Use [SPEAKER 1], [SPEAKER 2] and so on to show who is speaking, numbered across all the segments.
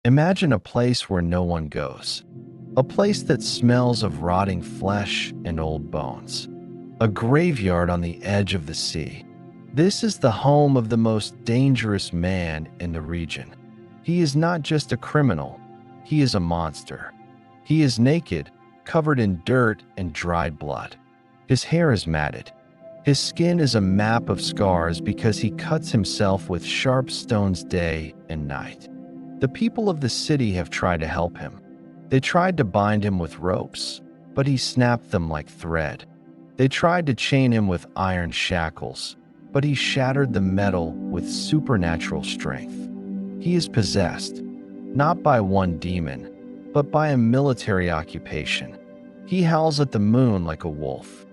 [SPEAKER 1] Imagine a place where no one goes. A place that smells of rotting flesh and old bones. A graveyard on the edge of the sea. This is the home of the most dangerous man in the region. He is not just a criminal, he is a monster. He is naked, covered in dirt and dried blood. His hair is matted. His skin is a map of scars because he cuts himself with sharp stones day and night. The people of the city have tried to help him. They tried to bind him with ropes, but he snapped them like thread. They tried to chain him with iron shackles, but he shattered the metal with supernatural strength. He is possessed, not by one demon, but by a military occupation. He howls at the moon like a wolf.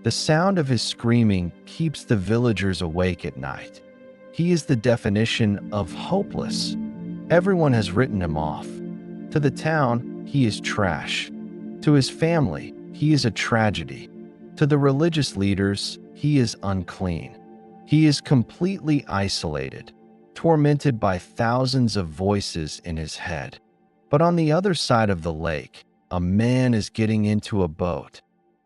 [SPEAKER 1] The sound of his screaming keeps the villagers awake at night. He is the definition of hopeless. Everyone has written him off. To the town, he is trash. To his family, he is a tragedy. To the religious leaders, he is unclean. He is completely isolated, tormented by thousands of voices in his head. But on the other side of the lake, a man is getting into a boat.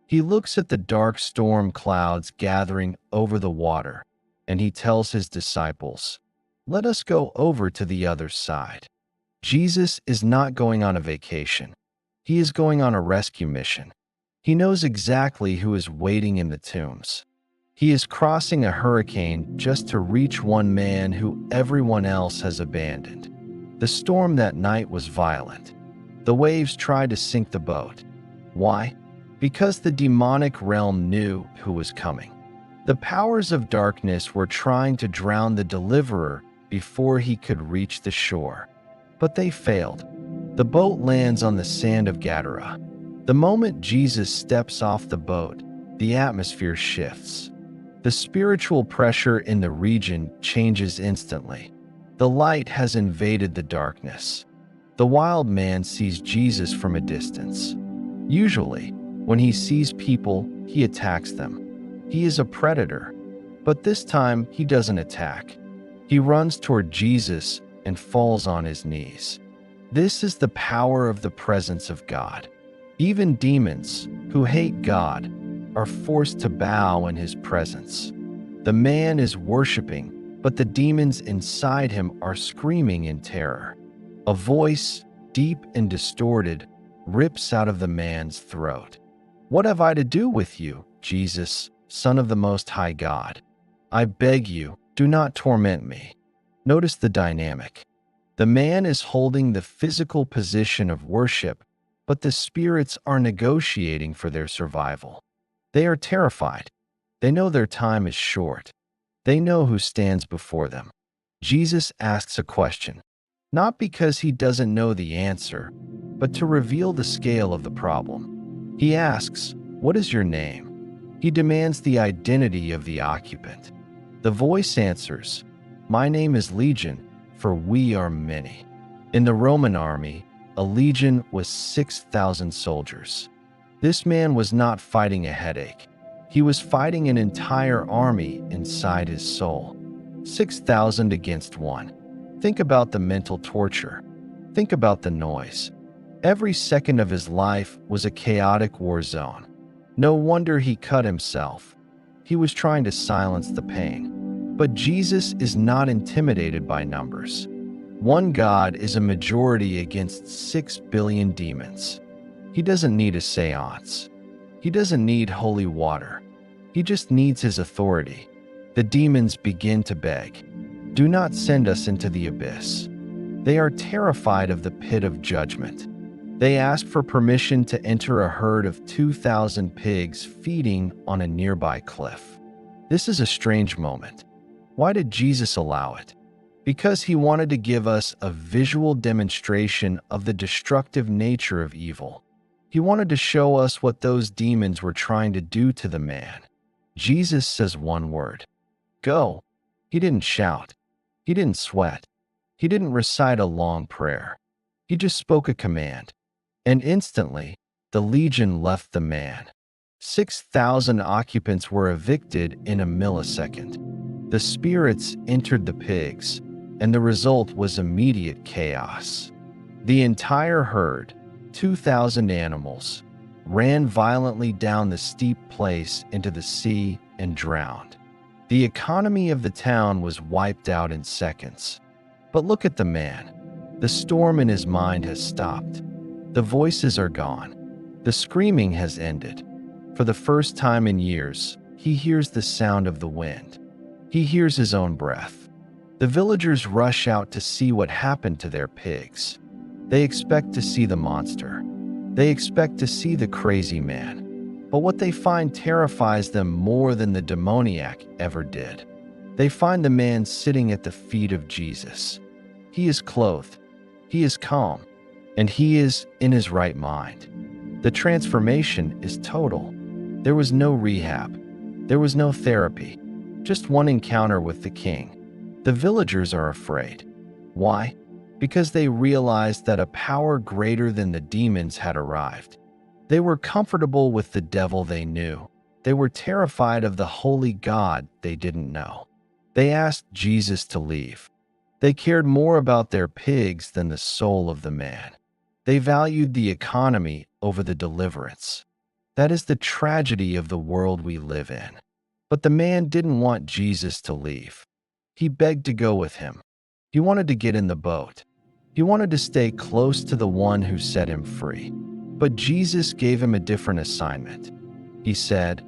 [SPEAKER 1] He looks at the dark storm clouds gathering over the water, and he tells his disciples, "Let us go over to the other side." Jesus is not going on a vacation. He is going on a rescue mission. He knows exactly who is waiting in the tombs. He is crossing a hurricane just to reach one man who everyone else has abandoned. The storm that night was violent. The waves tried to sink the boat. Why? Because the demonic realm knew who was coming. The powers of darkness were trying to drown the deliverer before he could reach the shore. But they failed. The boat lands on the sand of Gadara. The moment Jesus steps off the boat, the atmosphere shifts. The spiritual pressure in the region changes instantly. The light has invaded the darkness. The wild man sees Jesus from a distance. Usually, when he sees people, he attacks them. He is a predator, but this time he doesn't attack. He runs toward Jesus and falls on his knees. This is the power of the presence of God. Even demons, who hate God, are forced to bow in his presence. The man is worshiping, but the demons inside him are screaming in terror. A voice, deep and distorted, rips out of the man's throat. "What have I to do with you, Jesus, Son of the Most High God? I beg you, do not torment me." Notice the dynamic. The man is holding the physical position of worship, but the spirits are negotiating for their survival. They are terrified. They know their time is short. They know who stands before them. Jesus asks a question, not because he doesn't know the answer, but to reveal the scale of the problem. He asks, "What is your name?" He demands the identity of the occupant. The voice answers, "My name is Legion, for we are many." In the Roman army, a legion was 6,000 soldiers. This man was not fighting a headache. He was fighting an entire army inside his soul. 6,000 against one. Think about the mental torture. Think about the noise. Every second of his life was a chaotic war zone. No wonder he cut himself. He was trying to silence the pain. But Jesus is not intimidated by numbers. One God is a majority against 6 billion demons. He doesn't need a seance. He doesn't need holy water. He just needs his authority. The demons begin to beg, "Do not send us into the abyss." They are terrified of the pit of judgment. They ask for permission to enter a herd of 2,000 pigs feeding on a nearby cliff. This is a strange moment. Why did Jesus allow it? Because he wanted to give us a visual demonstration of the destructive nature of evil. He wanted to show us what those demons were trying to do to the man. Jesus says one word, "Go." He didn't shout. He didn't sweat. He didn't recite a long prayer. He just spoke a command. And instantly, the legion left the man. 6,000 occupants were evicted in a millisecond. The spirits entered the pigs, and the result was immediate chaos. The entire herd, 2,000 animals, ran violently down the steep place into the sea and drowned. The economy of the town was wiped out in seconds. But look at the man. The storm in his mind has stopped. The voices are gone. The screaming has ended. For the first time in years, he hears the sound of the wind. He hears his own breath. The villagers rush out to see what happened to their pigs. They expect to see the monster. They expect to see the crazy man. But what they find terrifies them more than the demoniac ever did. They find the man sitting at the feet of Jesus. He is clothed. He is calm. And he is in his right mind. The transformation is total. There was no rehab. There was no therapy. Just one encounter with the king. The villagers are afraid. Why? Because they realized that a power greater than the demons had arrived. They were comfortable with the devil they knew. They were terrified of the holy God they didn't know. They asked Jesus to leave. They cared more about their pigs than the soul of the man. They valued the economy over the deliverance. That is the tragedy of the world we live in. But the man didn't want Jesus to leave. He begged to go with him. He wanted to get in the boat. He wanted to stay close to the one who set him free. But Jesus gave him a different assignment. He said,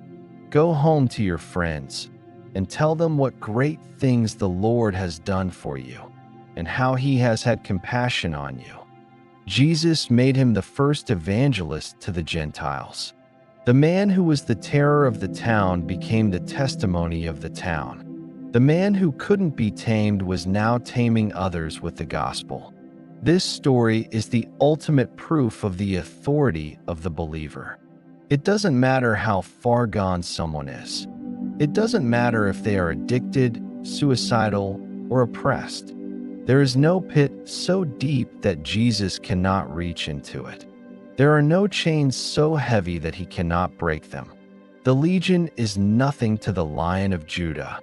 [SPEAKER 1] "Go home to your friends and tell them what great things the Lord has done for you and how he has had compassion on you." Jesus made him the first evangelist to the Gentiles. The man who was the terror of the town became the testimony of the town. The man who couldn't be tamed was now taming others with the gospel. This story is the ultimate proof of the authority of the believer. It doesn't matter how far gone someone is. It doesn't matter if they are addicted, suicidal, or oppressed. There is no pit so deep that Jesus cannot reach into it. There are no chains so heavy that he cannot break them. The legion is nothing to the Lion of Judah.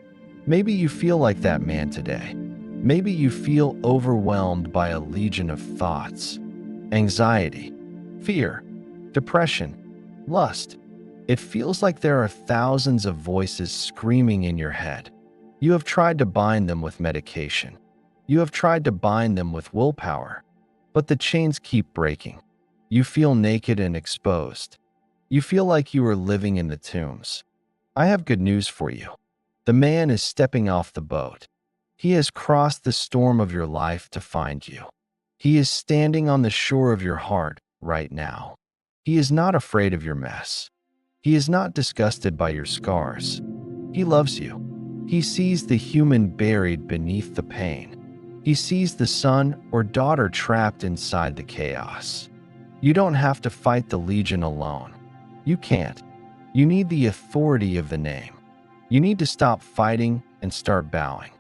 [SPEAKER 1] Maybe you feel like that man today. Maybe you feel overwhelmed by a legion of thoughts, anxiety, fear, depression, lust. It feels like there are thousands of voices screaming in your head. You have tried to bind them with medication. You have tried to bind them with willpower, but the chains keep breaking. You feel naked and exposed. You feel like you are living in the tombs. I have good news for you. The man is stepping off the boat. He has crossed the storm of your life to find you. He is standing on the shore of your heart right now. He is not afraid of your mess. He is not disgusted by your scars. He loves you. He sees the human buried beneath the pain. He sees the son or daughter trapped inside the chaos. You don't have to fight the legion alone. You can't. You need the authority of the name. You need to stop fighting and start bowing.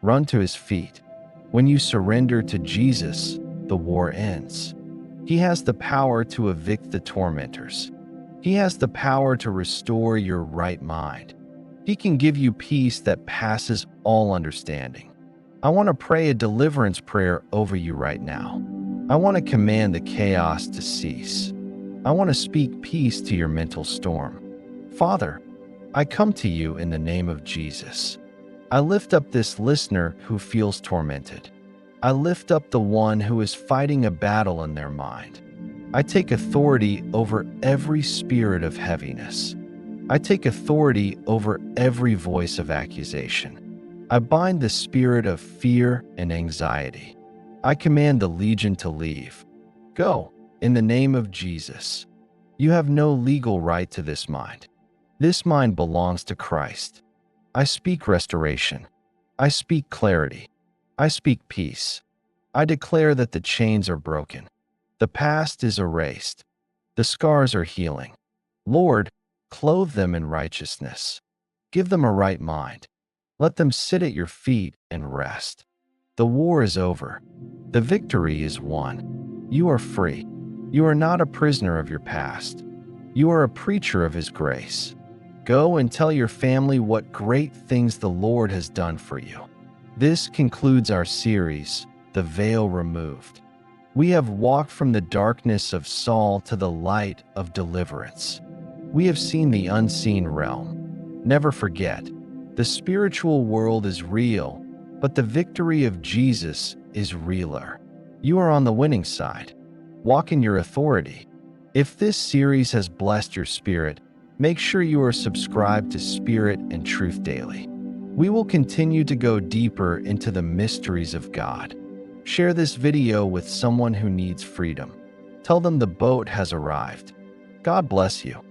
[SPEAKER 1] Run to his feet. When you surrender to Jesus, the war ends. He has the power to evict the tormentors. He has the power to restore your right mind. He can give you peace that passes all understanding. I want to pray a deliverance prayer over you right now. I want to command the chaos to cease. I want to speak peace to your mental storm. Father, I come to you in the name of Jesus. I lift up this listener who feels tormented. I lift up the one who is fighting a battle in their mind. I take authority over every spirit of heaviness. I take authority over every voice of accusation. I bind the spirit of fear and anxiety. I command the legion to leave. Go, in the name of Jesus. You have no legal right to this mind. This mind belongs to Christ. I speak restoration. I speak clarity. I speak peace. I declare that the chains are broken. The past is erased. The scars are healing. Lord, clothe them in righteousness. Give them a right mind. Let them sit at your feet and rest. The war is over. The victory is won. You are free. You are not a prisoner of your past. You are a preacher of his grace. Go and tell your family what great things the Lord has done for you. This concludes our series, The Veil Removed. We have walked from the darkness of Saul to the light of deliverance. We have seen the unseen realm. Never forget, the spiritual world is real, but the victory of Jesus is realer. You are on the winning side. Walk in your authority. If this series has blessed your spirit, make sure you are subscribed to Spirit and Truth Daily. We will continue to go deeper into the mysteries of God. Share this video with someone who needs freedom. Tell them the boat has arrived. God bless you.